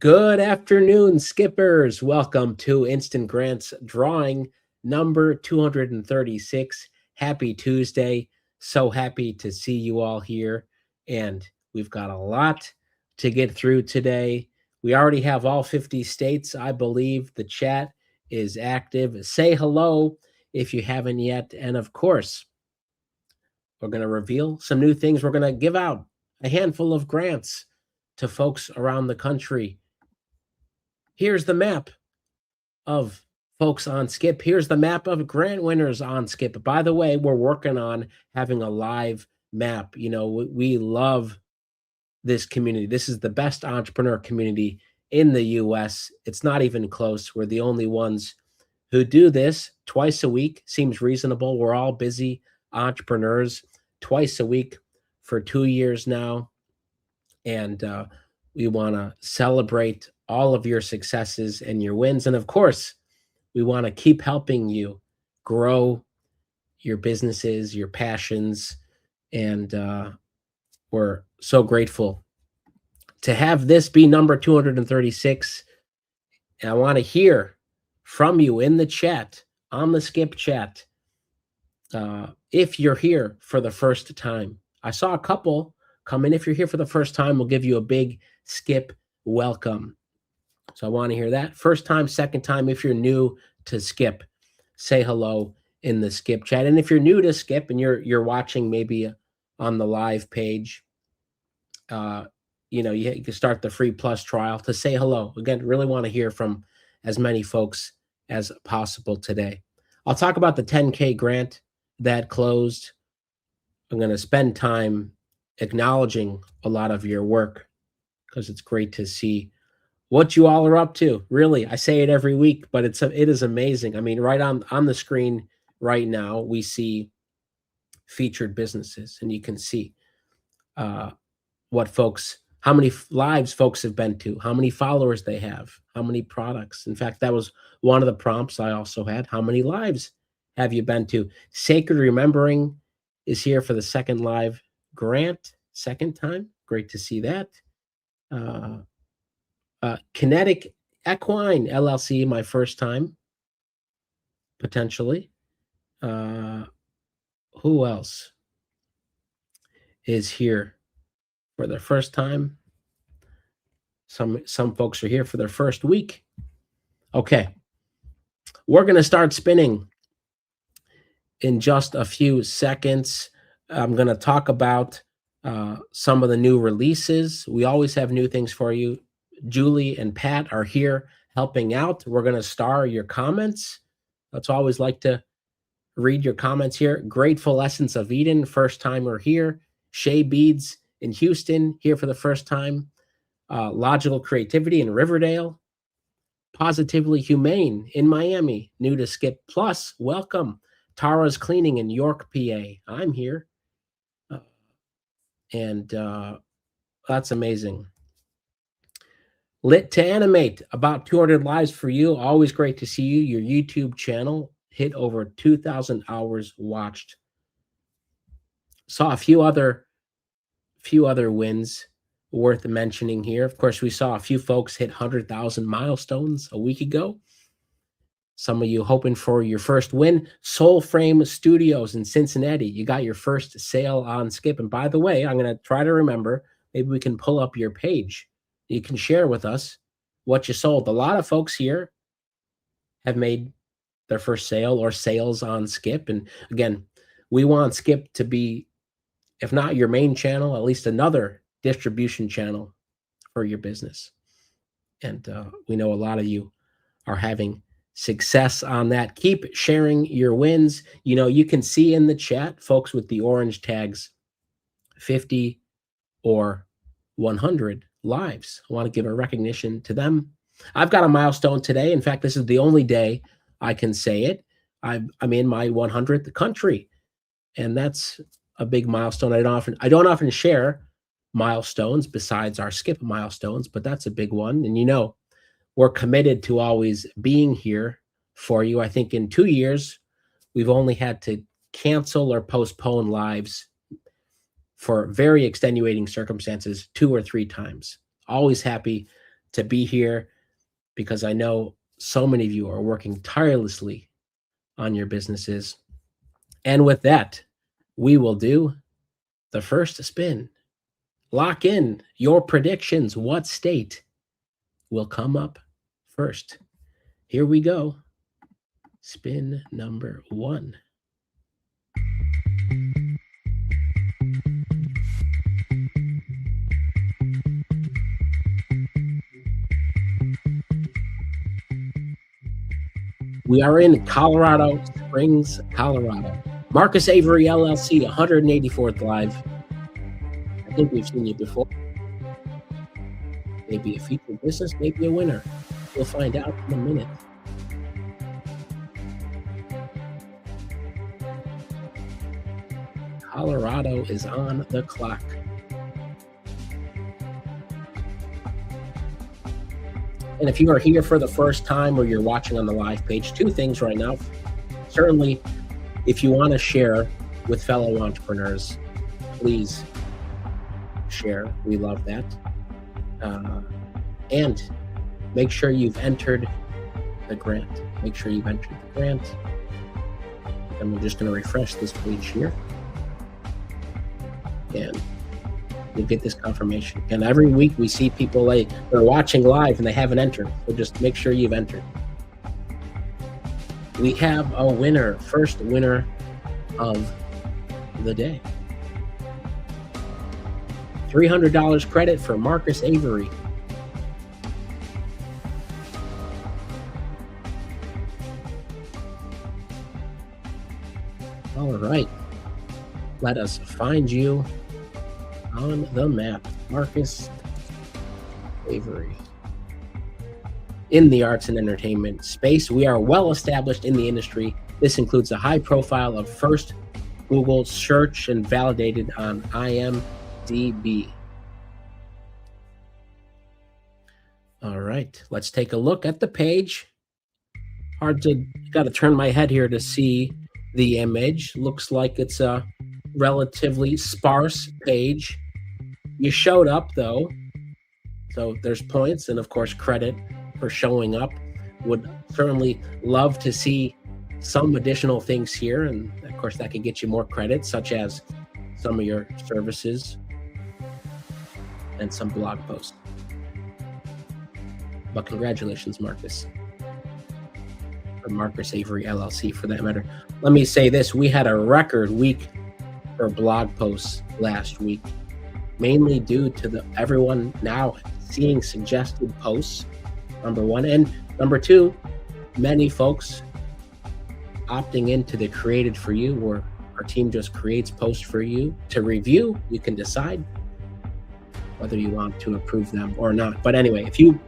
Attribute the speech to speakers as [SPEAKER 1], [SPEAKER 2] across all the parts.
[SPEAKER 1] Good afternoon, skippers. Welcome to Instant Grants drawing number 236. Happy Tuesday. So happy to see you all here. And we've got a lot to get through today. We already have all 50 states, I believe. The chat is active. Say hello if you haven't yet. And of course, we're going to reveal some new things. We're going to give out a handful of grants to folks around the country. Here's the map of folks on Skip. Here's the map of grant winners on Skip. By the way, we're working on having a live map. You know, we love this community. This is the best entrepreneur community in the US. It's not even close. We're the only ones who do this twice a week. Seems reasonable. We're all busy entrepreneurs twice a week for 2 years now. And we want to celebrate all of your successes and your wins. And of course, we want to keep helping you grow your businesses, your passions. And we're so grateful to have this be number 236. And I want to hear from you in the chat, on the Skip chat, if you're here for the first time. I saw a couple come in. If you're here for the first time, we'll give you a big Skip welcome. So I want to hear that. First time, second time. If you're new to Skip, say hello in the Skip chat. And if you're new to Skip and you're watching maybe on the live page, you can start the free plus trial to say hello. Again, really want to hear from as many folks as possible today. I'll talk about the 10K grant that closed. I'm going to spend time acknowledging a lot of your work because it's great to see what you all are up to. Really, I say it every week, but it is amazing. I mean, right on the screen right now, we see featured businesses, and you can see how many lives folks have been to, how many followers they have, how many products. In fact, that was one of the prompts I also had. How many lives have you been to? Sacred Remembering is here for the second live grant, second time. Great to see that. Kinetic Equine LLC, my first time, potentially. Who else is here for their first time? Some folks are here for their first week. Okay, we're going to start spinning in just a few seconds. I'm going to talk about some of the new releases. We always have new things for you. Julie and Pat are here helping out. We're going to star your comments. Let's always like to read your comments here. Grateful Essence of Eden, first time we're here. Shea Beads in Houston, here for the first time. Logical Creativity in Riverdale. Positively Humane in Miami, new to Skip Plus. Welcome. Tara's Cleaning in York, PA. I'm here. And that's amazing. Lit to Animate, about 200 lives for you. Always great to see you. Your YouTube channel hit over 2,000 hours watched. Saw a few other wins worth mentioning here. Of course, we saw a few folks hit 100,000 milestones a week ago. Some of you hoping for your first win. Soul Frame Studios in Cincinnati. You got your first sale on Skip. And by the way, I'm going to try to remember, maybe we can pull up your page. You can share with us what you sold. A lot of folks here have made their first sale or sales on Skip. And again, we want Skip to be, if not your main channel, at least another distribution channel for your business. And we know a lot of you are having success on that. Keep sharing your wins. You know, you can see in the chat, folks with the orange tags, 50 or 100 lives. I want to give a recognition to them. I've got a milestone today. In fact, this is the only day I can say it. I'm in my 100th country, and that's a big milestone. I don't often share milestones besides our Skip milestones, but that's a big one. And you know, we're committed to always being here for you. I think in 2 years, we've only had to cancel or postpone lives for very extenuating circumstances 2 or 3 times. Always happy to be here because I know so many of you are working tirelessly on your businesses. And with that, we will do the first spin. Lock in your predictions. What state will come up first? Here we go. Spin number 1. We are in Colorado Springs, Colorado. Marcus Avery LLC, 184th Live. I think we've seen you before. Maybe a featured business, maybe a winner. We'll find out in a minute. Colorado is on the clock. And if you are here for the first time or you're watching on the live page, 2 things right now. Certainly, if you want to share with fellow entrepreneurs, please share. We love that. And make sure you've entered the grant. Make sure you've entered the grant. And we're just going to refresh this page here. And you'll get this confirmation. And every week we see people they're watching live and they haven't entered. So just make sure you've entered. We have a winner, first winner of the day. $300 credit for Marcus Avery. All right. Let us find you on the map. Marcus Avery. In the arts and entertainment space, we are well established in the industry. This includes a high profile of first Google search and validated on IMDb. All right, let's take a look at the page. Got to turn my head here to see the image. Looks like it's a relatively sparse page. You showed up though, so there's points and of course credit for showing up. Would certainly love to see some additional things here, and of course that could get you more credit, such as some of your services and some blog posts. But congratulations, Marcus, or Marcus Avery LLC for that matter. Let me say this, we had a record week for blog posts last week, mainly due to everyone now seeing suggested posts, number 1, and number 2, many folks opting into the created for you, where our team just creates posts for you to review. You can decide whether you want to approve them or not. But anyway, if you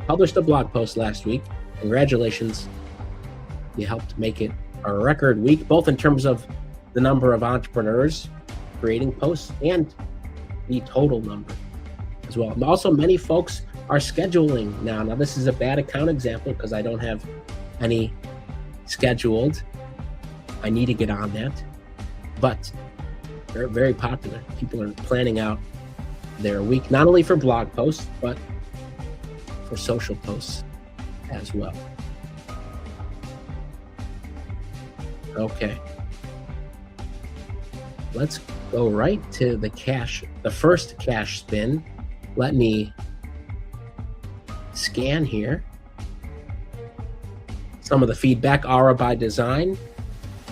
[SPEAKER 1] published a blog post last week, congratulations. You helped make it a record week, both in terms of the number of entrepreneurs creating posts and the total number as well. And also, many folks are scheduling now. Now, this is a bad account example because I don't have any scheduled. I need to get on that. But they're very popular. People are planning out their week, not only for blog posts, but for social posts as well. Okay. Let's go right to the first cash spin. Let me scan here. Some of the feedback. Aura by Design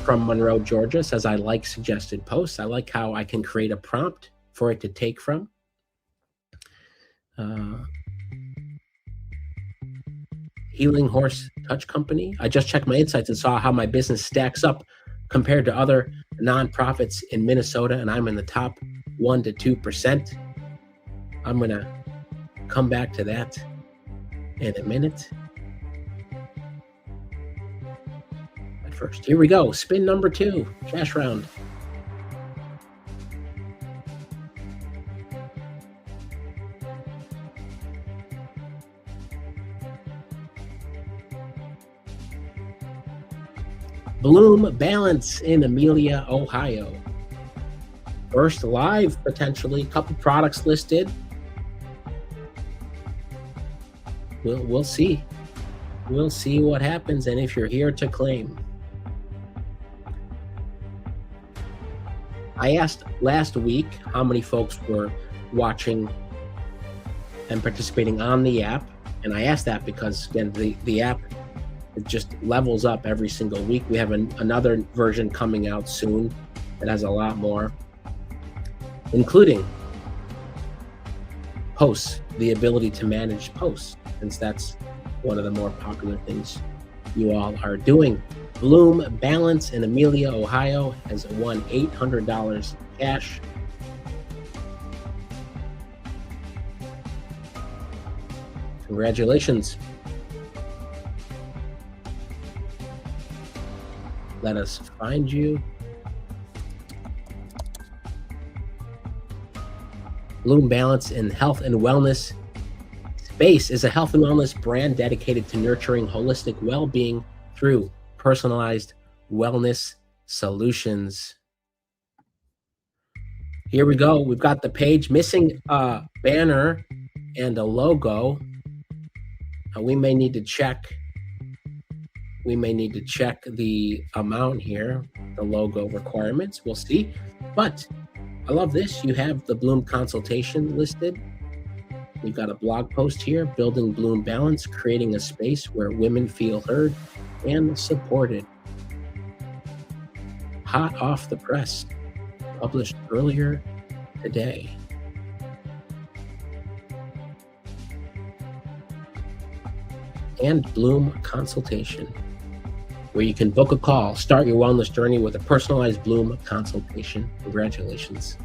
[SPEAKER 1] from Monroe, Georgia says, I like suggested posts. I like how I can create a prompt for it to take from. Healing Horse Touch Company. I just checked my insights and saw how my business stacks up compared to other nonprofits in Minnesota, and I'm in the top 1 to 2%. I'm going to come back to that in a minute. But first, here we go. Spin number 2, cash round. Bloom Balance in Amelia, Ohio. First live, potentially, a couple products listed. we'll see. We'll see what happens, and if you're here to claim. I asked last week how many folks were watching and participating on the app, and I asked that because again, the app, it just levels up every single week. We have another version coming out soon that has a lot more, including posts, the ability to manage posts, since that's one of the more popular things you all are doing. Bloom Balance in Amelia, Ohio has won $800 cash. Congratulations. Let us find you. Bloom Balance in Health and Wellness Space is a health and wellness brand dedicated to nurturing holistic well-being through personalized wellness solutions. Here we go. We've got the page missing a banner and a logo. We may need to check. We may need to check the amount here, the logo requirements. We'll see. But I love this. You have the Bloom consultation listed. We've got a blog post here, Building Bloom Balance, creating a space where women feel heard and supported. Hot off the press, published earlier today. And Bloom Consultation, where you can book a call, start your wellness journey with a personalized Bloom consultation. Congratulations.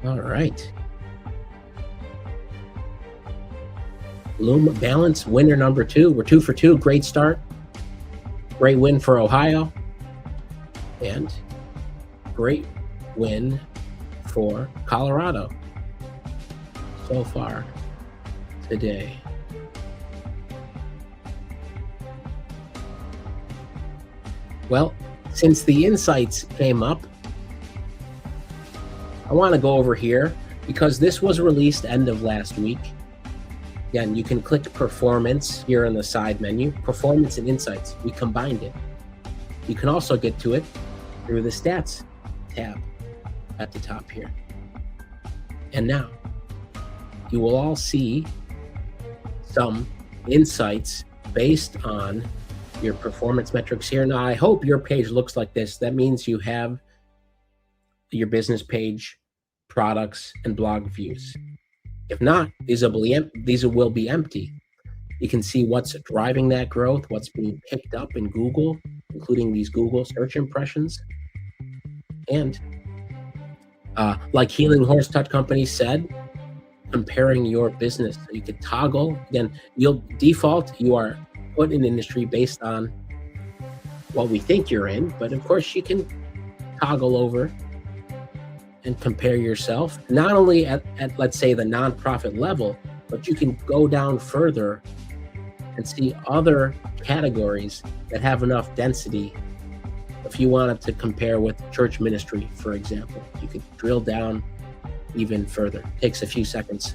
[SPEAKER 1] All right. Bloom Balance winner number 2. We're 2 for 2. Great start. Great win for Ohio. And great win for Colorado so far today. Well, since the insights came up, I want to go over here because this was released end of last week. Again, you can click Performance here in the side menu, Performance and Insights. We combined it. You can also get to it through the Stats tab at the top here. And now you will all see some insights based on your performance metrics here. Now, I hope your page looks like this. That means you have your business page, products, and blog views. If not, these will be empty. You can see what's driving that growth, what's being picked up in Google, including these Google search impressions. And like Healing Horse Touch Company said, comparing your business. So you could toggle. Again, you'll default, you are put in industry based on what we think you're in, but of course you can toggle over and compare yourself, not only at let's say the nonprofit level, but you can go down further and see other categories that have enough density. If you wanted to compare with church ministry, for example, you could drill down even further. It takes a few seconds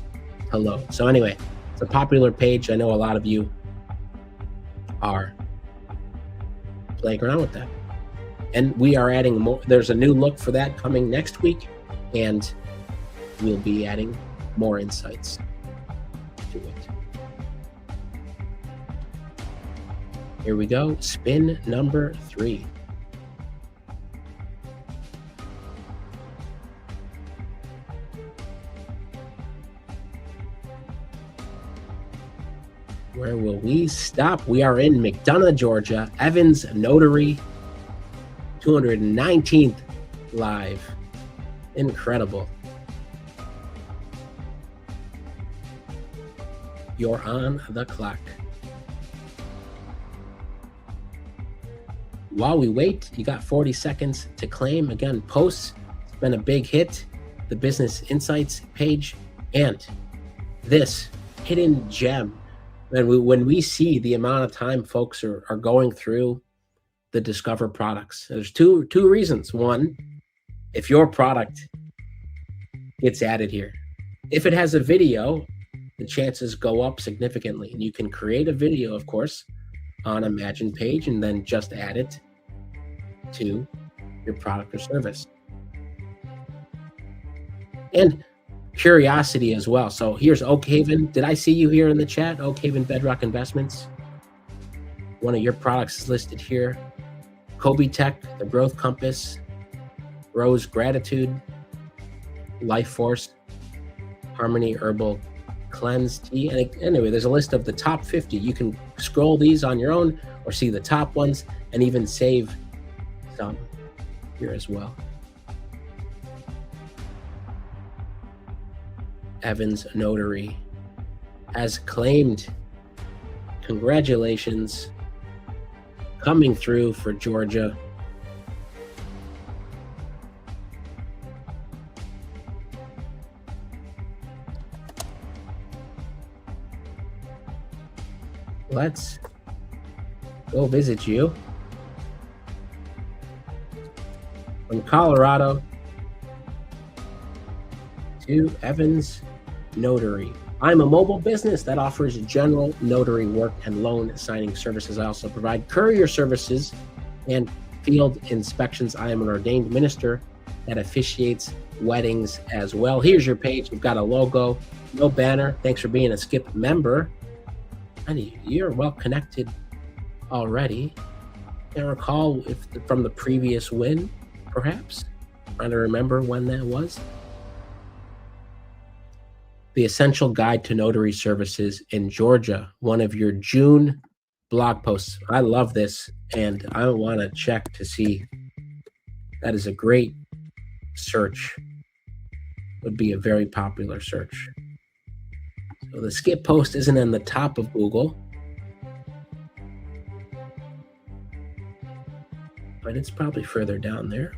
[SPEAKER 1] to load. So anyway, it's a popular page. I know a lot of you are playing around with that. And we are adding more. There's a new look for that coming next week, and we'll be adding more insights to it. Here we go. Spin number 3. Where will we stop? We are in McDonough, Georgia. Evans Notary, 219th live. Incredible. You're on the clock. While we wait, you got 40 seconds to claim. Again, posts, it's been a big hit. The Business Insights page, and this hidden gem. And when we see the amount of time folks are going through the Discover products. There's two reasons. One, if your product gets added here, if it has a video, the chances go up significantly. And you can create a video, of course, on Imagine page and then just add it to your product or service. And curiosity as well. So here's Oakhaven. Did I see you here in the chat? Oakhaven Bedrock Investments. One of your products is listed here. Kobe Tech, the Growth Compass, Rose Gratitude, Life Force, Harmony Herbal Cleanse Tea. And anyway, there's a list of the top 50. You can scroll these on your own or see the top ones and even save some here as well. Evans Notary has claimed. Congratulations. Coming through for Georgia. Let's go visit you. From Colorado to Evans Notary. I'm a mobile business that offers general notary work and loan signing services. I also provide courier services and field inspections. I am an ordained minister that officiates weddings as well. Here's your page. We've got a logo, no banner. Thanks for being a Skip member. And you're well connected already. Can't recall if from the previous win, perhaps. Trying to remember when that was. The Essential Guide to Notary Services in Georgia, one of your June blog posts. I love this, and I want to check to see. That is a great search. Would be a very popular search. So the Skip post isn't in the top of Google, but it's probably further down there.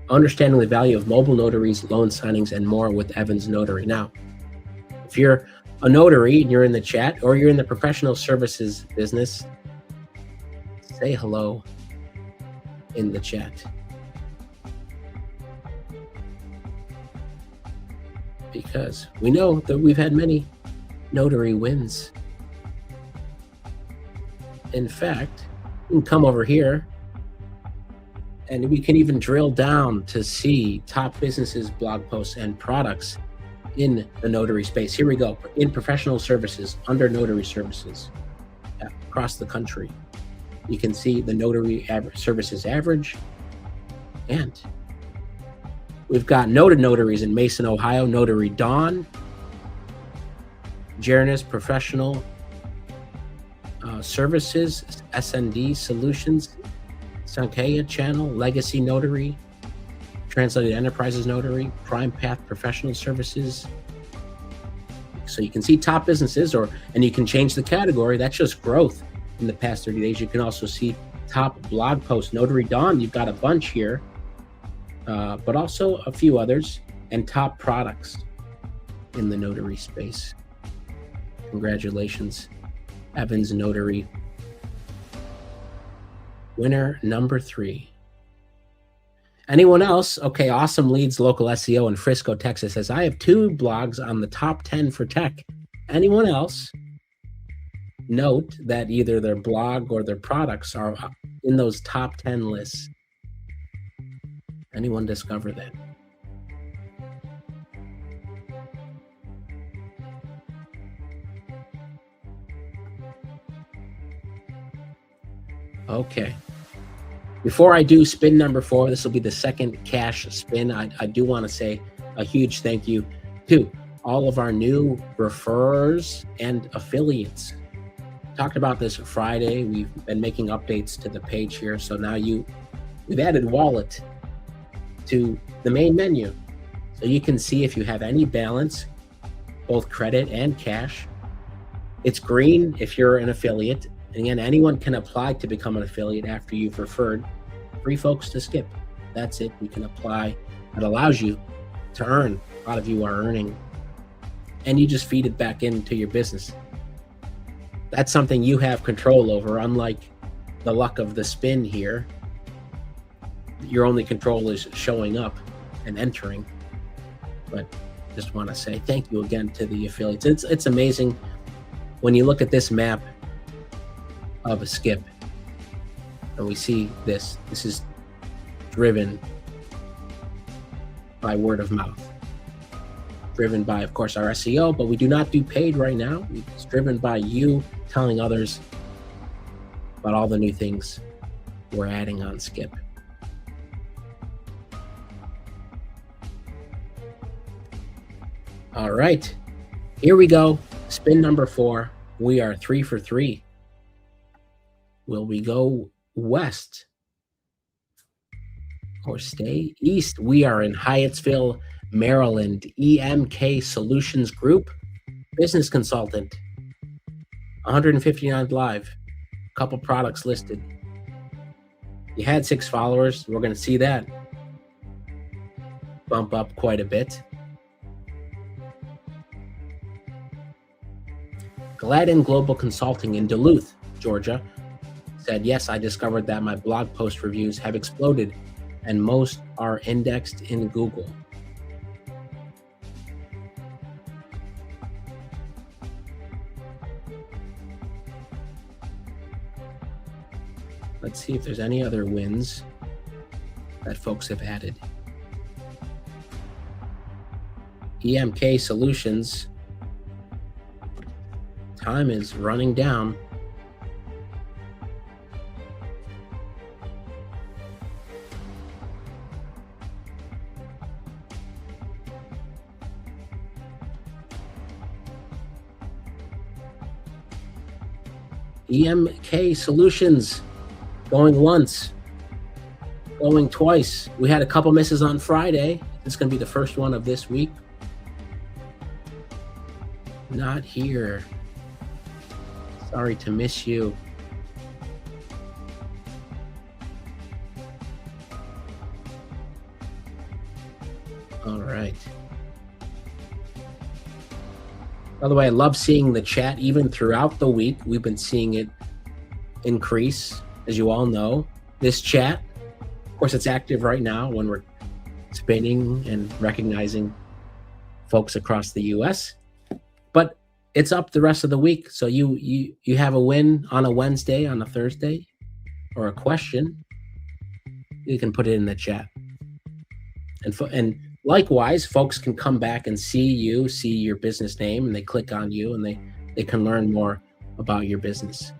[SPEAKER 1] Understanding the value of mobile notaries, loan signings, and more with Evans Notary. Now, if you're a notary and you're in the chat or you're in the professional services business, say hello in the chat. Because we know that we've had many notary wins. In fact, you can come over here and we can even drill down to see top businesses, blog posts, and products in the notary space. Here we go. In professional services, under notary services, across the country. You can see the notary services average. And we've got noted notaries in Mason, Ohio, Notary Dawn, Janus Professional Services, SND Solutions, Sankaya Channel, Legacy Notary, Translated Enterprises Notary, Prime Path Professional Services. So you can see top businesses, and you can change the category. That's just growth in the past 30 days. You can also see top blog posts. Notary Dawn, you've got a bunch here, but also a few others, and top products in the notary space. Congratulations, Evans Notary. Winner number 3. Anyone else? Okay, Awesome Leads Local SEO in Frisco, Texas says, I have 2 blogs on the top 10 for tech. Anyone else? Note that either their blog or their products are in those top 10 lists. Anyone discover that? Okay. Before I do spin number 4, this will be the second cash spin. I do want to say a huge thank you to all of our new referrers and affiliates. Talked about this Friday. We've been making updates to the page here. So now we've added wallet to the main menu. So you can see if you have any balance, both credit and cash. It's green if you're an affiliate. And again, anyone can apply to become an affiliate after you've referred 3 folks to Skip. That's it. You can apply. It allows you to earn. A lot of you are earning. And you just feed it back into your business. That's something you have control over, unlike the luck of the spin here. Your only control is showing up and entering. But just want to say thank you again to the affiliates. It's amazing when you look at this map of a Skip and we see this. This is driven by word of mouth, driven by, of course, our SEO, but we do not do paid right now. It's driven by you telling others about all the new things we're adding on Skip. All right, here we go. Spin number 4. We are 3 for 3. Will we go west or stay east? We are in Hyattsville, Maryland. EMK Solutions Group, business consultant. 159 live. Couple products listed. You had 6 followers. We're going to see that bump up quite a bit. Gladden Global Consulting in Duluth, Georgia, said, yes, I discovered that my blog post reviews have exploded and most are indexed in Google. Let's see if there's any other wins that folks have added. EMK Solutions. Time is running down. EMK Solutions going once, going twice. We had a couple misses on Friday. It's going to be the first one of this week. Not here. Sorry to miss you. All right. By the way, I love seeing the chat even throughout the week. We've been seeing it increase, as you all know. This chat, of course, it's active right now when we're spinning and recognizing folks across the U.S., but it's up the rest of the week. So you have a win on a Wednesday, on a Thursday, or a question, you can put it in the chat. And likewise, folks can come back and see your business name, and they click on you, and they can learn more about your business.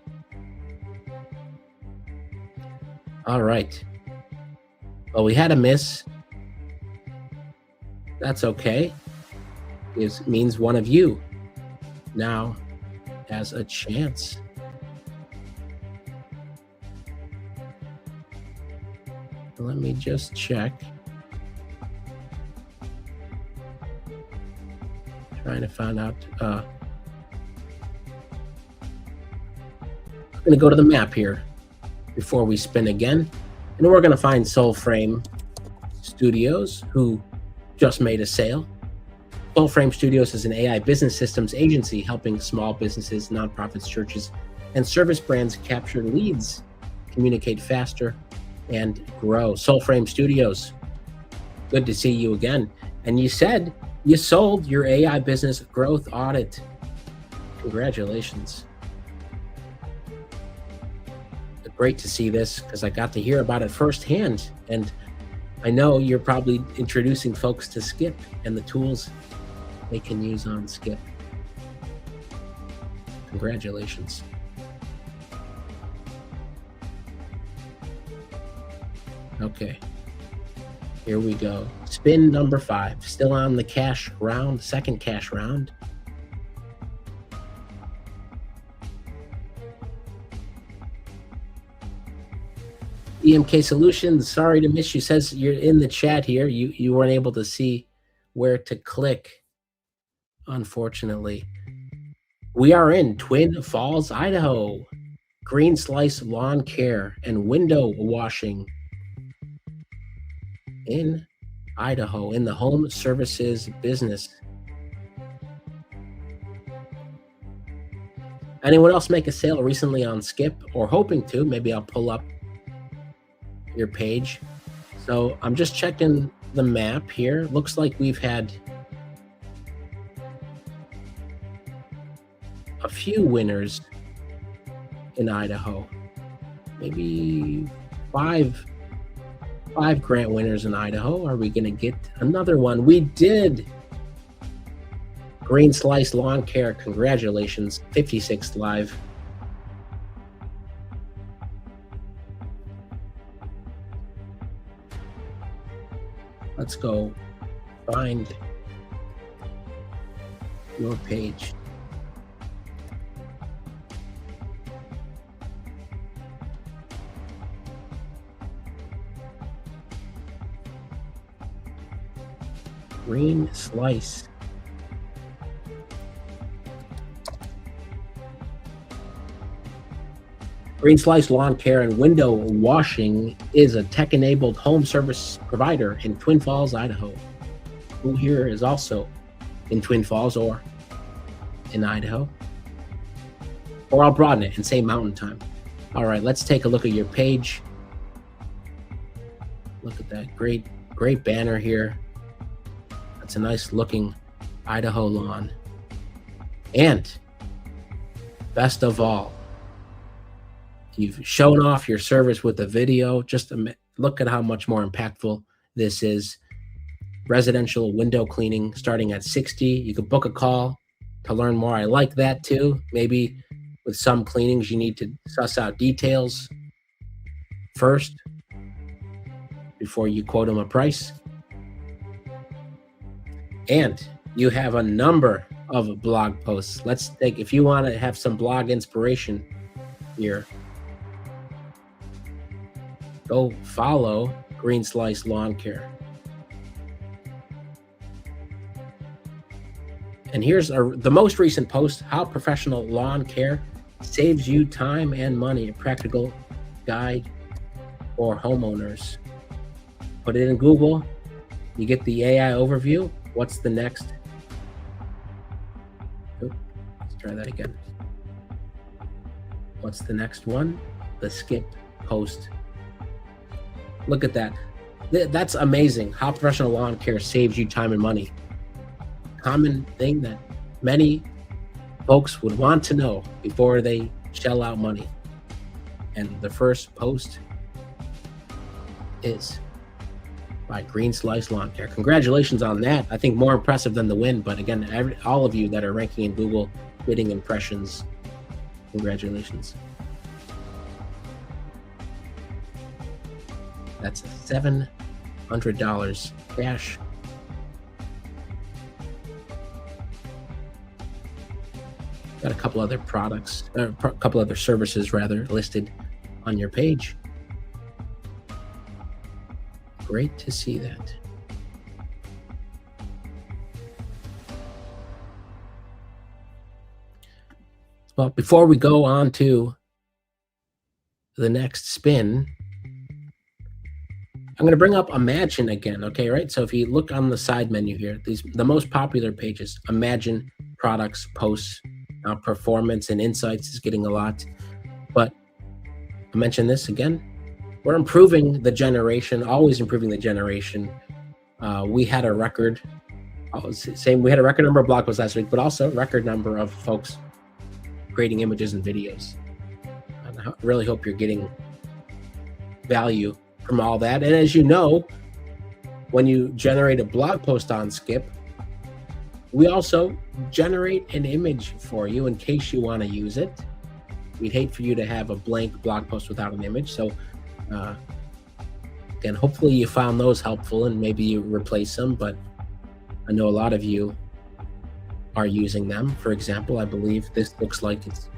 [SPEAKER 1] All right. Well, we had a miss. That's okay. It means one of you now has a chance. Let me just check. Trying to find out. I'm going to go to the map here before we spin again. And we're going to find Soulframe Studios, who just made a sale. Soulframe Studios is an AI business systems agency helping small businesses, nonprofits, churches, and service brands capture leads, communicate faster, and grow. Soulframe Studios, good to see you again. And you said you sold your AI business growth audit. Congratulations. Great to see this because I got to hear about it firsthand. And I know you're probably introducing folks to Skip and the tools they can use on Skip. Congratulations. Okay, here we go. Spin number 5, still on the cash round, second cash round. EMK Solutions, sorry to miss you. Says you're in the chat here. You weren't able to see where to click, unfortunately. We are in Twin Falls, Idaho. Green Slice Lawn Care and Window Washing in Idaho, in the home services business. Anyone else make a sale recently on Skip or hoping to? Maybe I'll pull up your page. So I'm just checking the map here. Looks like we've had a few winners in Idaho. Maybe five grant winners in Idaho. Are we going to get another one? We did. Green Slice Lawn Care, congratulations, 56th live. Let's go find your page. Green Slice. Green Slice Lawn Care and Window Washing is a tech-enabled home service provider in Twin Falls, Idaho. Who here is also in Twin Falls or in Idaho? Or I'll broaden it and say Mountain Time. All right, let's take a look at your page. Look at that great banner here. That's a nice looking Idaho lawn. And best of all, you've shown off your service with a video. Just look at how much more impactful this is. Residential window cleaning starting at $60. You could book a call to learn more. I like that too. Maybe with some cleanings, you need to suss out details first before you quote them a price. And you have a number of blog posts. Let's take, if you want to have some blog inspiration here, go follow Green Slice Lawn Care. And here's the most recent post: how professional lawn care saves you time and money, a practical guide for homeowners. Put it in Google, you get the AI overview. What's the next? Let's try that again. What's the next one? The Skip post. Look at that. That's amazing. How professional lawn care saves you time and money. Common thing that many folks would want to know before they shell out money. And the first post is by Green Slice Lawn Care. Congratulations on that. I think more impressive than the win, but again, all of you that are ranking in Google bidding impressions, congratulations. That's $700 cash. Got a couple other products, a couple other services rather, listed on your page. Great to see that. Well, before we go on to the next spin, I'm going to bring up Imagine again, okay, right? So if you look on the side menu here, the most popular pages, Imagine, products, posts, performance and insights is getting a lot. But I mentioned this again, we're improving the generation, always improving the generation. We had a record, we had a record number of blog posts last week, but also a record number of folks creating images and videos. And I really hope you're getting value from all that. And as you know, when you generate a blog post on Skip, we also generate an image for you in case you want to use it. We'd hate for you to have a blank blog post without an image. So again, hopefully you found those helpful and maybe you replace them, but I know a lot of you are using them. For example, I believe this looks like it's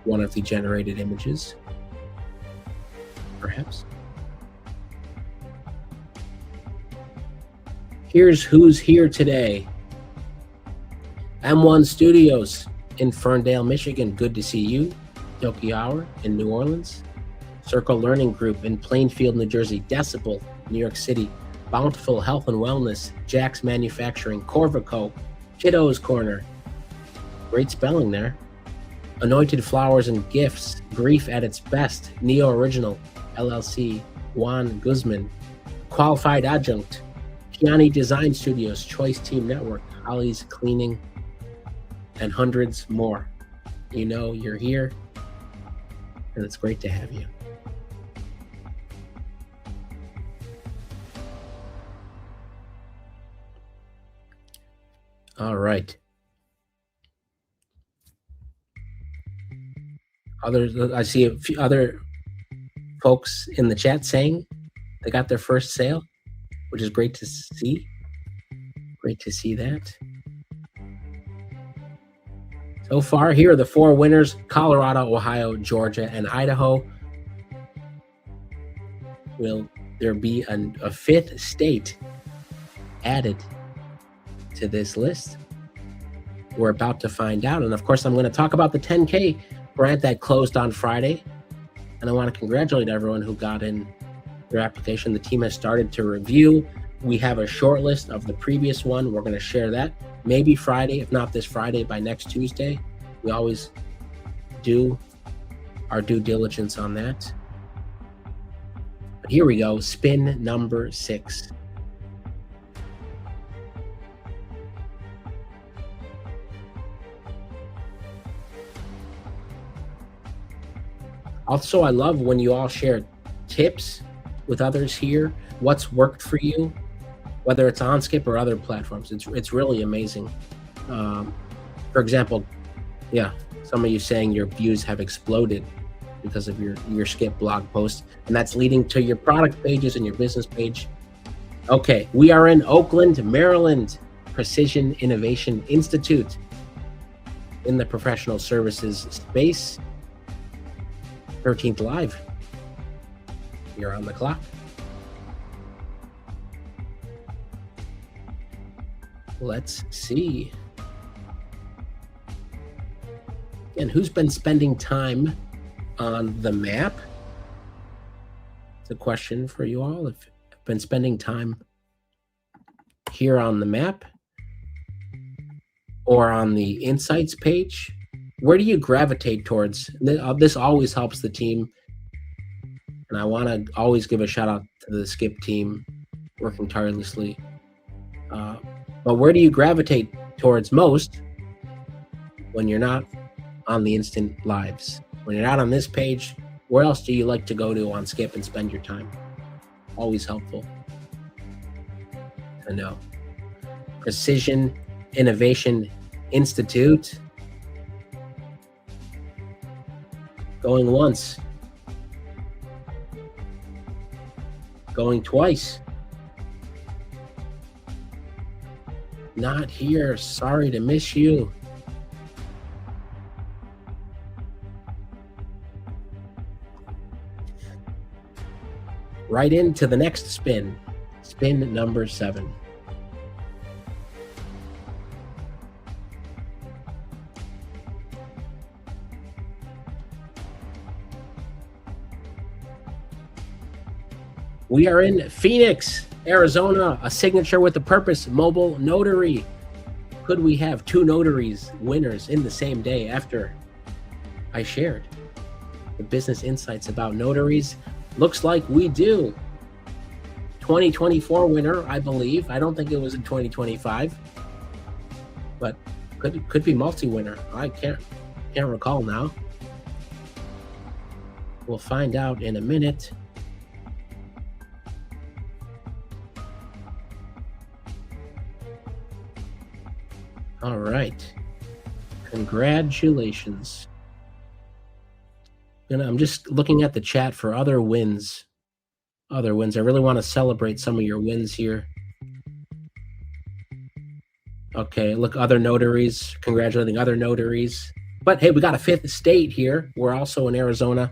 [SPEAKER 1] one of the generated images, perhaps. Here's who's here today. M1 Studios in Ferndale, Michigan. Good to see you. Tokyo Hour in New Orleans. Circle Learning Group in Plainfield, New Jersey. Decibel, New York City. Bountiful Health and Wellness. Jack's Manufacturing. Corvico. Kiddo's Corner. Great spelling there. Anointed Flowers and Gifts, Grief at its Best, Neo Original, LLC, Juan Guzman. Qualified Adjunct, Kiani Design Studios, Choice Team Network, Holly's Cleaning, and hundreds more. You know you're here, and it's great to have you. All right. I see a few other folks in the chat saying they got their first sale, which is great to see. Great to see that. So far, here are the 4 winners: Colorado, Ohio, Georgia, and Idaho. Will there be a 5th state added to this list? We're about to find out. And of course, I'm going to talk about the 10K grant that closed on Friday. And I want to congratulate everyone who got in their application. The team has started to review. We have a short list of the previous one. We're going to share that maybe Friday, if not this Friday, by next Tuesday. We always do our due diligence on that. But here we go. Spin number 6. Also, I love when you all share tips with others here, what's worked for you, whether it's on Skip or other platforms. It's really amazing. For example, yeah, some of you saying your views have exploded because of your Skip blog post, and that's leading to your product pages and your business page. Okay, we are in Oakland, Maryland, Precision Innovation Institute in the professional services space. 13th Live. You're on the clock. Let's see. And who's been spending time on the map? It's a question for you all. If you've been spending time here on the map or on the Insights page, where do you gravitate towards? This always helps the team. And I want to always give a shout out to the Skip team working tirelessly. But where do you gravitate towards most when you're not on the instant lives? When you're not on this page, where else do you like to go to on Skip and spend your time? Always helpful to know. Precision Innovation Institute. Going once. Going twice. Not here. Sorry to miss you. Right into the next spin. Spin number 7. We are in Phoenix, Arizona, a signature with a purpose, mobile notary. Could we have 2 notaries winners in the same day after I shared the business insights about notaries? Looks like we do. 2024 winner, I believe. I don't think it was in 2025, but could be multi-winner. I can't recall now. We'll find out in a minute. All right. Congratulations. And I'm just looking at the chat for other wins. I really want to celebrate some of your wins here. Okay, look, other notaries, congratulating other notaries. But hey, we got a 5th state here. We're also in Arizona.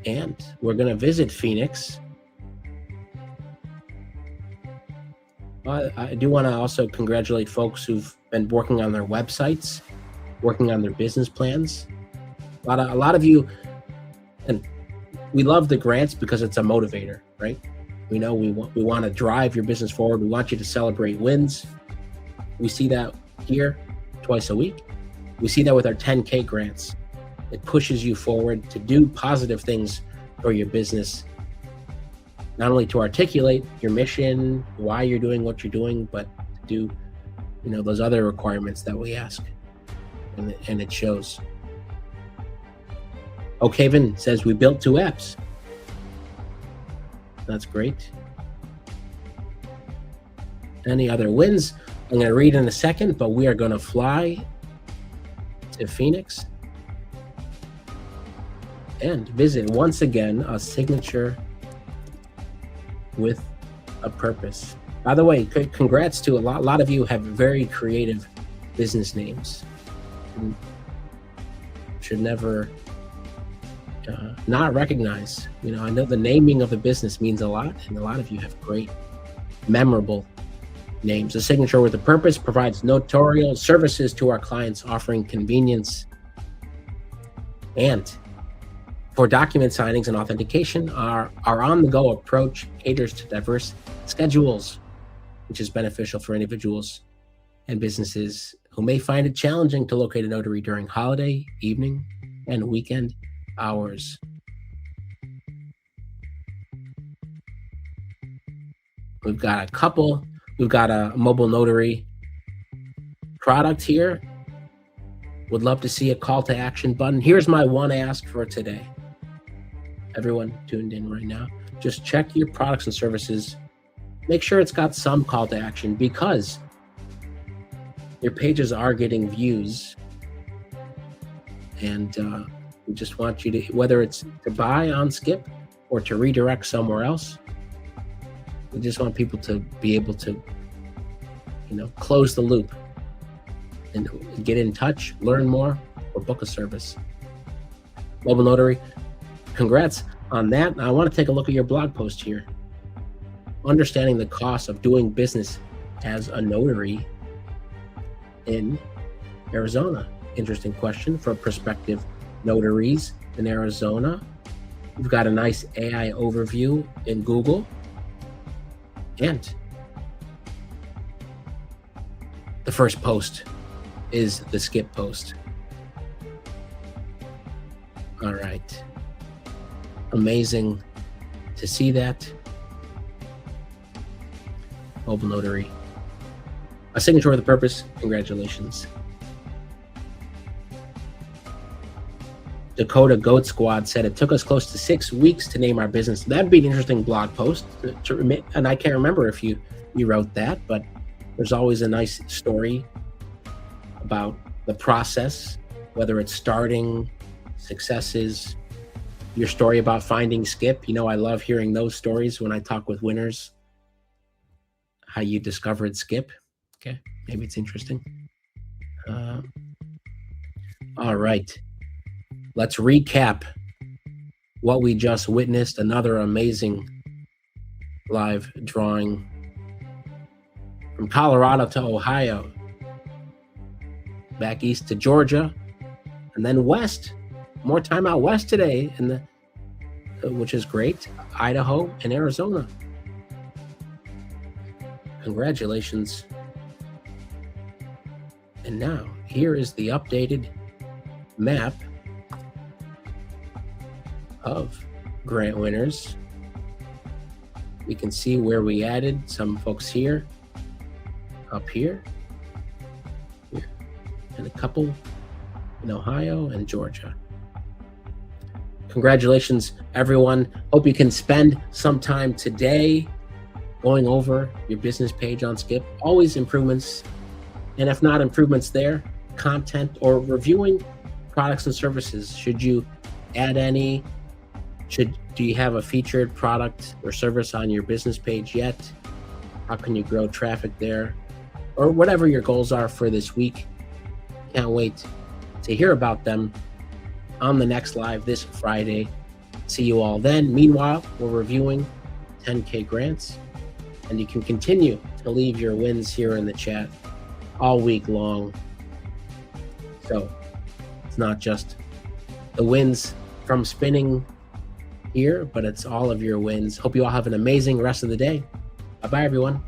[SPEAKER 1] And we're going to visit Phoenix. I do want to also congratulate folks who've been working on their websites, working on their business plans. A lot of you, and we love the grants because it's a motivator, right? We know we want to drive your business forward. We want you to celebrate wins. We see that here twice a week. We see that with our 10K grants. It pushes you forward to do positive things for your business, not only to articulate your mission, why you're doing what you're doing, but to do, those other requirements that we ask, and it shows. Oakhaven says we built 2 apps. That's great. Any other wins? I'm going to read in a second, but we are going to fly to Phoenix and visit once again a signature with a purpose. By the way, congrats to a lot of you have very creative business names. And should never not recognize. I know the naming of the business means a lot, and a lot of you have great, memorable names. A signature with a purpose provides notarial services to our clients, offering convenience. And for document signings and authentication, our on-the-go approach caters to diverse schedules, which is beneficial for individuals and businesses who may find it challenging to locate a notary during holiday, evening, and weekend hours. We've got a mobile notary product here. Would love to see a call to action button. Here's my one ask for today. Everyone tuned in right now, just check your products and services. Make sure it's got some call to action, because your pages are getting views. And we just want you to, whether it's to buy on Skip or to redirect somewhere else, we just want people to be able to, close the loop and get in touch, learn more, or book a service. Mobile Notary, congrats on that. I want to take a look at your blog post here. Understanding the cost of doing business as a notary in Arizona. Interesting question for prospective notaries in Arizona. We've got a nice AI overview in Google. And the first post is the Skip post. All right. Amazing to see that. Mobile Notary. A signature with a purpose. Congratulations. Dakota Goat Squad said it took us close to 6 weeks to name our business. That'd be an interesting blog post and I can't remember if you wrote that, but there's always a nice story about the process, whether it's starting, successes, your story about finding Skip. I love hearing those stories when I talk with winners, how you discovered Skip. Okay, maybe it's interesting. All right. Let's recap what we just witnessed. Another amazing live drawing from Colorado to Ohio, back east to Georgia, and then west. More time out west today, which is great. Idaho and Arizona. Congratulations. And now, here is the updated map of grant winners. We can see where we added some folks here, up here, and a couple in Ohio and Georgia. Congratulations, everyone. Hope you can spend some time today going over your business page on Skip. Always improvements, and if not improvements there, content or reviewing products and services. Should you add any? Do you have a featured product or service on your business page yet? How can you grow traffic there? Or whatever your goals are for this week. Can't wait to hear about them on the next live this Friday. See you all then. Meanwhile, we're reviewing 10K grants, and you can continue to leave your wins here in the chat all week long. So it's not just the wins from spinning here, but it's all of your wins. Hope you all have an amazing rest of the day. Bye-bye, everyone.